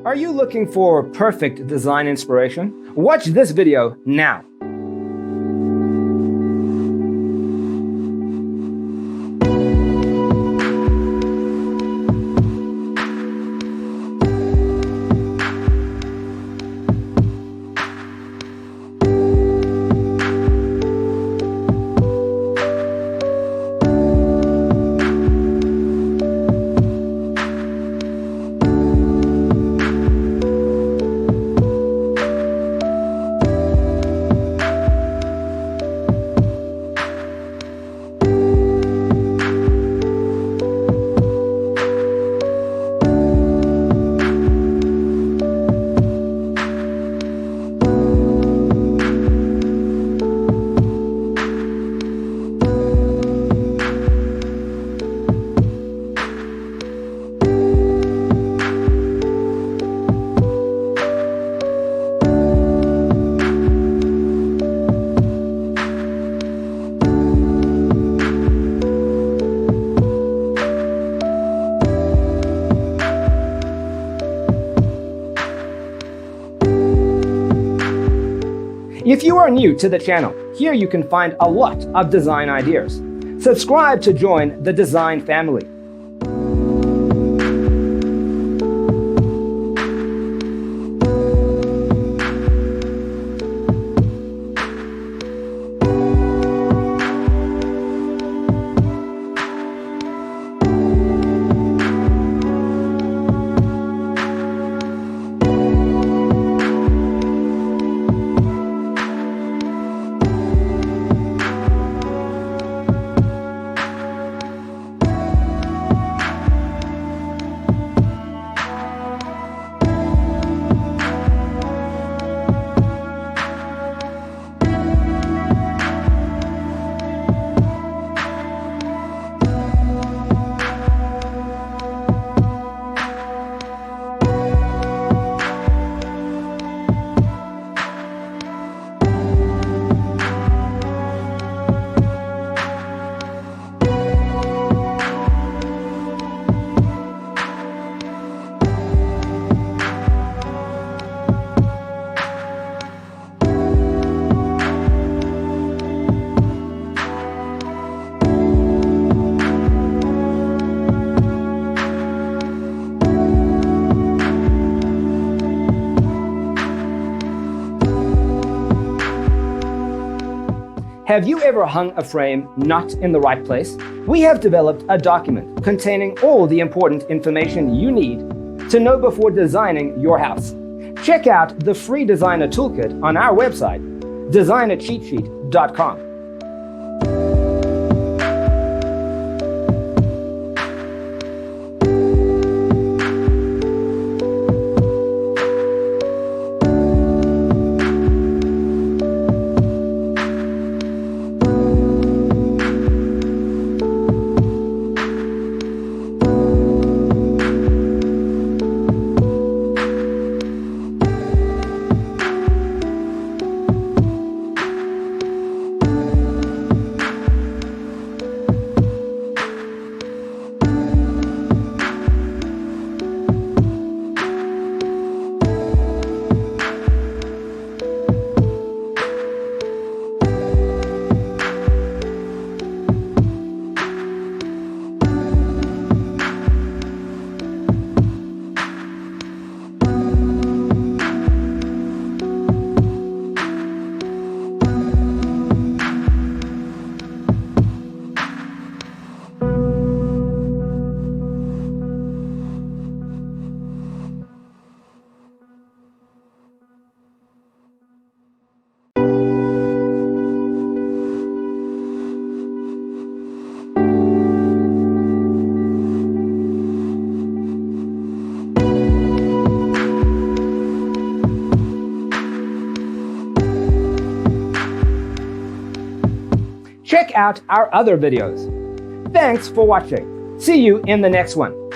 Are you looking for perfect design inspiration? Watch this video now. If you are new to the channel, here you can find a lot of design ideas. Subscribe to join the design family. Have you ever hung a frame not in the right place? We have developed a document containing all the important information you need to know before designing your house. Check out the free designer toolkit on our website, designercheatsheet.com. Check out our other videos. Thanks for watching. See you in the next one.